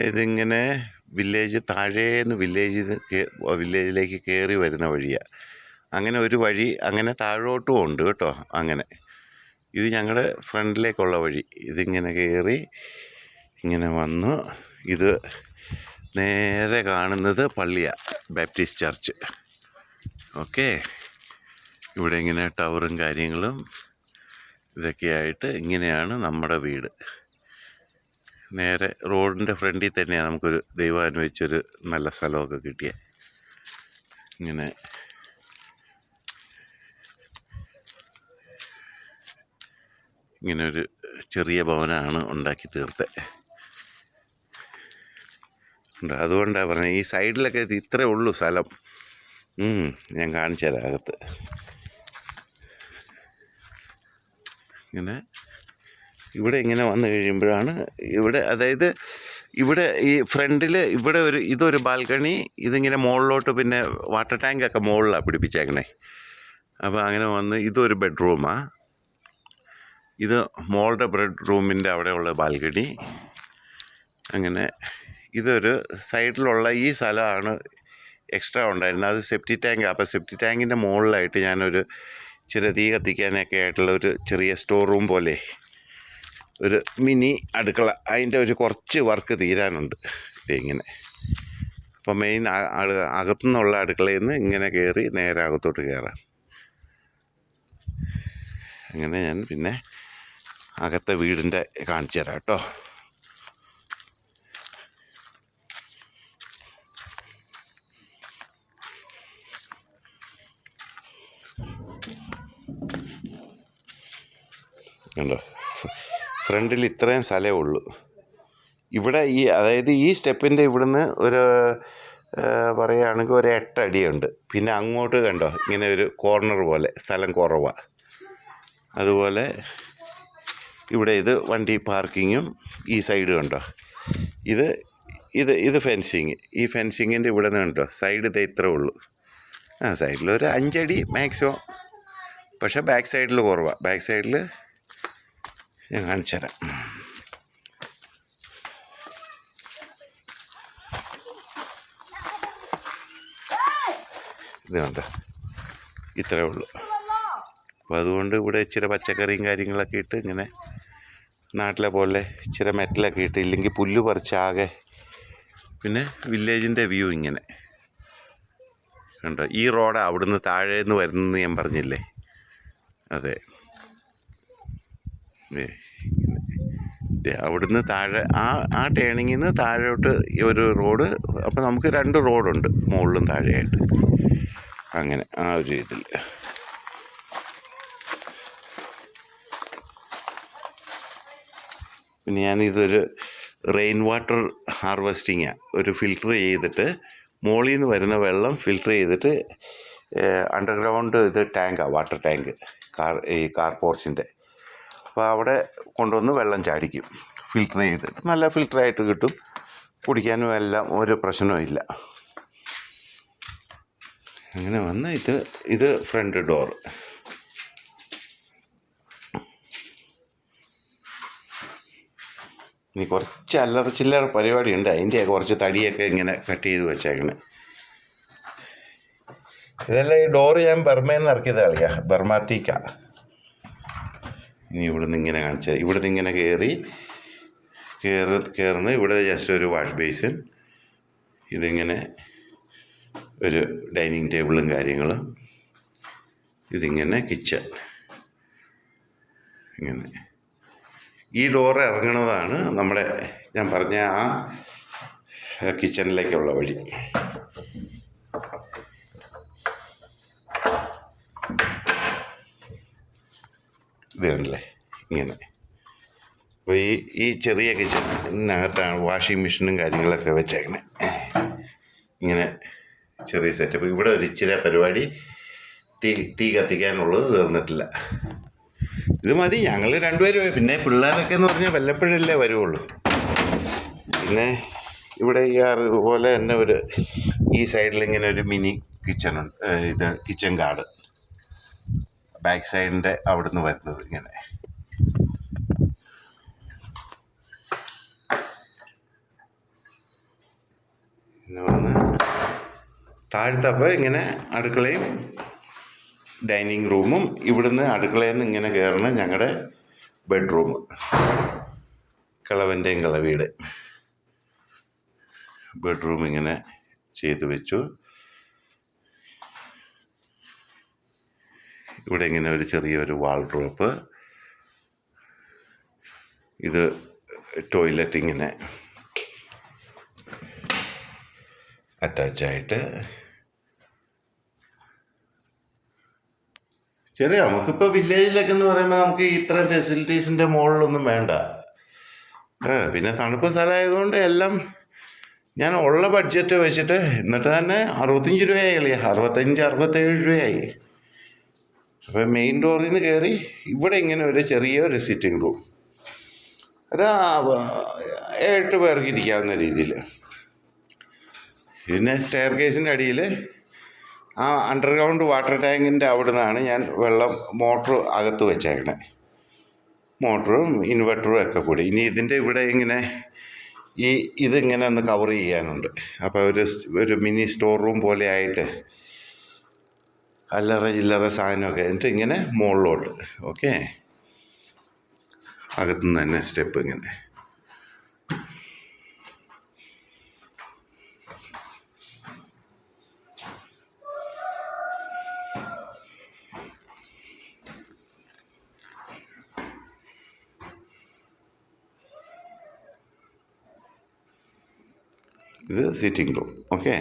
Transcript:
ഇതിങ്ങനെ വില്ലേജ് താഴേന്ന് വില്ലേജിലേക്ക് കയറി വരുന്ന വഴിയാണ്. അങ്ങനെ ഒരു വഴി അങ്ങനെ താഴോട്ടും ഉണ്ട് കേട്ടോ. അങ്ങനെ ഇത് ഞങ്ങളുടെ ഫ്രണ്ടിലേക്കുള്ള വഴി. ഇതിങ്ങനെ കയറി ഇങ്ങനെ വന്നു. ഇത് നേരെ കാണുന്നത് പള്ളിയാണ്, ബാപ്റ്റിസ്റ്റ് ചർച്ച്. ഓക്കെ, ഇവിടെ ഇങ്ങനെ ടവറും കാര്യങ്ങളും ഇതൊക്കെയായിട്ട് ഇങ്ങനെയാണ് നമ്മുടെ വീട്. നേരെ റോഡിൻ്റെ ഫ്രണ്ടിൽ തന്നെയാണ് നമുക്കൊരു ദൈവം അനുവദിച്ചൊരു നല്ല സ്ഥലമൊക്കെ കിട്ടിയത്. ഇങ്ങനെ ഒരു ചെറിയ ഭവനമാണ് ഉണ്ടാക്കി തീർത്തത്. അതുകൊണ്ടാണ് പറഞ്ഞത് ഈ സൈഡിലൊക്കെ ഇത്രേ ഉള്ളൂ സ്ഥലം. ഞാൻ കാണിച്ചു തരാം അകത്ത്. ഇവിടെ ഇങ്ങനെ വന്നു കഴിയുമ്പോഴാണ് ഇവിടെ, അതായത് ഇവിടെ ഈ ഫ്രണ്ടിൽ ഇവിടെ ഇതൊരു ബാൽക്കണി. ഇതിങ്ങനെ മുകളിലോട്ട് പിന്നെ വാട്ടർ ടാങ്കൊക്കെ മുകളിലാണ് പിടിപ്പിച്ചേക്കണേ. അപ്പോൾ അങ്ങനെ വന്ന് ഇതൊരു ബെഡ്റൂമാണ്. ഇത് മോളുടെ ബെഡ്റൂമിൻ്റെ അവിടെയുള്ള ബാൽക്കണി. അങ്ങനെ ഇതൊരു സൈഡിലുള്ള ഈ സ്ഥലമാണ് എക്സ്ട്രാ ഉണ്ടായിരുന്നത്. അത് സെപ്റ്റി ടാങ്ക്. അപ്പോൾ സെപ്റ്റി ടാങ്കിൻ്റെ മുകളിലായിട്ട് ഞാനൊരു ഇച്ചിരി തീ കത്തിക്കാനൊക്കെ ആയിട്ടുള്ള ഒരു ചെറിയ സ്റ്റോർ റൂം പോലെ ഒരു മിനി അടുക്കള. അതിൻ്റെ ഒരു കുറച്ച് വർക്ക് തീരാനുണ്ട്. ഇങ്ങനെ അപ്പോൾ മെയിൻ അകത്തുനിന്നുള്ള അടുക്കളയിൽ നിന്ന് ഇങ്ങനെ കയറി നേരെ അകത്തോട്ട് കയറാം. അങ്ങനെ ഞാൻ പിന്നെ അകത്തെ വീടിൻ്റെ കാണിച്ചു തരാം കേട്ടോ. കണ്ടോ, ഫ്രണ്ടിൽ ഇത്രയും സ്ഥലമേ ഉള്ളൂ. ഇവിടെ അതായത് ഈ സ്റ്റെപ്പിൻ്റെ ഇവിടുന്ന് ഒരു പറയുകയാണെങ്കിൽ ഒരു 8 അടിയുണ്ട്. പിന്നെ അങ്ങോട്ട് കണ്ടോ ഇങ്ങനെ ഒരു കോർണർ പോലെ സ്ഥലം കുറവാണ്. അതുപോലെ ഇവിടെ ഇത് വണ്ടി പാർക്കിങ്ങും ഈ സൈഡ് കണ്ടോ. ഇത് ഫെൻസിങ്. ഈ ഫെൻസിങ്ങിൻ്റെ ഇവിടെ നിന്ന് കണ്ടോ സൈഡ് ഇത് ഇത്രേ ഉള്ളൂ. സൈഡിലൊരു 5 അടി മാക്സിമം. പക്ഷേ ബാക്ക് സൈഡിൽ കുറവാണ്. ബാക്ക് സൈഡിൽ ഞാൻ കാണിച്ചു തരാം. ഇത് കണ്ടോ ഇത്രേ ഉള്ളൂ. അപ്പോൾ അതുകൊണ്ട് ഇവിടെ ഇച്ചിരി പച്ചക്കറിയും കാര്യങ്ങളൊക്കെ ഇട്ട് ഇങ്ങനെ നാട്ടിലെ പോലെ ഇച്ചിരി മെറ്റലൊക്കെ ഇട്ട്, ഇല്ലെങ്കിൽ പുല്ല് പറിച്ചാകെ. പിന്നെ വില്ലേജിൻ്റെ വ്യൂ ഇങ്ങനെ കണ്ടോ. ഈ റോഡ് അവിടുന്ന് താഴേന്ന് വരുന്നെന്ന് ഞാൻ പറഞ്ഞില്ലേ. അതെ, അവിടുന്ന് താഴെ ആ ടേണിങ്ങിൽ നിന്ന് താഴോട്ട് ഒരു റോഡ്. അപ്പോൾ നമുക്ക് 2 റോഡുണ്ട്, മുകളിലും താഴെയായിട്ട്. അങ്ങനെ ആ ഒരു ഇതിൽ പിന്നെ ഞാനിതൊരു റെയിൻ വാട്ടർ ഹാർവെസ്റ്റിങ്ങാണ്. ഒരു ഫിൽട്ടർ ചെയ്തിട്ട് മുകളിൽ നിന്ന് വരുന്ന വെള്ളം ഫിൽട്ടർ ചെയ്തിട്ട് അണ്ടർഗ്രൗണ്ട് ഇത് ടാങ്കാണ്, വാട്ടർ ടാങ്ക്, കാർ പോർച്ചിൻ്റെ. അപ്പോൾ അവിടെ കൊണ്ടുവന്ന് വെള്ളം ചാടിക്കും. ഫിൽട്ടർ ചെയ്തിട്ട് നല്ല ഫിൽട്ടറായിട്ട് കിട്ടും. കുടിക്കാനും എല്ലാം ഒരു പ്രശ്നവും ഇല്ല. അങ്ങനെ വന്ന് ഇത് ഫ്രണ്ട് ഡോർ. ഇനി കുറച്ച് അല്ലറ ചില്ലറ പരിപാടിയുണ്ട്. അതിൻ്റെ കുറച്ച് തടിയൊക്കെ ഇങ്ങനെ കട്ട് ചെയ്ത് വെച്ചേക്കണേ. ഇതെല്ലാം ഈ ഡോറ് ഞാൻ ബർമയിൽ നിന്ന് ഇറക്കിയത് കളിക്കാം, ബർമാറ്റീക്കാണ്. ഇനി ഇവിടുന്ന് ഇങ്ങനെ കാണിച്ചാൽ, ഇവിടുന്ന് ഇങ്ങനെ കയറുന്ന ഇവിടെ ജസ്റ്റ് ഒരു വാഷ് ബേസിൻ. ഇതിങ്ങനെ ഒരു ഡൈനിങ് ടേബിളും കാര്യങ്ങളും. ഇതിങ്ങനെ കിച്ചൺ. ഇങ്ങനെ ഈ ഡോറ് ഇറങ്ങുന്നതാണ് നമ്മുടെ ഞാൻ പറഞ്ഞ ആ കിച്ചണിലേക്കുള്ള വഴി. ഇത് കണ്ടില്ലേ ഇങ്ങനെ. അപ്പോൾ ഈ ചെറിയ കിച്ചണിനകത്താണ് വാഷിംഗ് മെഷീനും കാര്യങ്ങളൊക്കെ വെച്ചേക്കണേ. ഇങ്ങനെ ചെറിയ സെറ്റപ്പ്. ഇവിടെ ഒരു ഇച്ചിരി പരിപാടി, തീ കത്തിക്കാനുള്ളത് തീർന്നിട്ടില്ല. ഇത് മതി, ഞങ്ങൾ 2 പേരും. പിന്നെ പിള്ളേരൊക്കെ എന്ന് പറഞ്ഞാൽ വല്ലപ്പോഴല്ലേ വരുള്ളൂ. പിന്നെ ഇവിടെ ഇതുപോലെ തന്നെ ഈ സൈഡിൽ ഇങ്ങനെ ഒരു മിനി കിച്ചണുണ്ട്. ഇത് കിച്ചൺ ഗാർഡൻ ബാക്ക് സൈഡിൻ്റെ അവിടുന്ന് വരുന്നത് ഇങ്ങനെ. പിന്നെ വന്ന് താഴത്തപ്പോൾ ഇങ്ങനെ അടുക്കളയും ഡൈനിങ് റൂമും, ഇവിടുന്ന് അടുക്കളയിൽ നിന്ന് ഇങ്ങനെ കയറുന്ന ഞങ്ങളുടെ ബെഡ്റൂം, കിളവൻ്റെയും കിളവിയുടെ ബെഡ്റൂം ഇങ്ങനെ ചെയ്ത് വെച്ചു. ഇവിടെ ഇങ്ങനെ ഒരു ചെറിയൊരു വാൾഡ്രോപ്പ്, ഇത് ടോയ്ലറ്റ് ഇങ്ങനെ അറ്റാച്ചായിട്ട്. ചെറിയ നമുക്കിപ്പോൾ വില്ലേജിലൊക്കെ എന്ന് പറയുമ്പോൾ നമുക്ക് ഇത്രയും ഫെസിലിറ്റീസിൻ്റെ മുകളിലൊന്നും വേണ്ട. പിന്നെ തണുപ്പ് സ്ഥലമായതുകൊണ്ട് എല്ലാം ഞാൻ ഉള്ള ബഡ്ജറ്റ് വെച്ചിട്ട്, എന്നിട്ട് തന്നെ 65 രൂപയായി കളിയാ, 65-67 രൂപയായി. അപ്പോൾ മെയിൻ ഡോറിൽ നിന്ന് കയറി ഇവിടെ ഇങ്ങനെ ഒരു ചെറിയൊരു സിറ്റിംഗ് റൂം, ഒരു 8 പേർക്ക് ഇരിക്കാവുന്ന രീതിയിൽ. പിന്നെ സ്റ്റെയർ കേസിൻ്റെ അടിയിൽ ആ അണ്ടർഗ്രൗണ്ട് വാട്ടർ ടാങ്കിൻ്റെ അവിടെ നിന്നാണ് ഞാൻ വെള്ളം മോട്ടർ അകത്ത് വെച്ചേക്കണേ, മോട്ടറും ഇൻവെർട്ടറും ഒക്കെ കൂടി. ഇനി ഇതിൻ്റെ ഇവിടെ ഇങ്ങനെ ഇതിങ്ങനെ ഒന്ന് കവർ ചെയ്യാനുണ്ട്. അപ്പോൾ ഒരു മിനി സ്റ്റോർ റൂം പോലെ ആയിട്ട് അല്ലറ ചില്ലറ സാധനമൊക്കെ എന്നിട്ട് ഇങ്ങനെ മുകളിലോട്ട്. ഓക്കെ, അകത്തുനിന്ന് തന്നെ സ്റ്റെപ്പ് ഇങ്ങനെ. ഇത് സിറ്റിംഗ് റൂം. ഓക്കെ.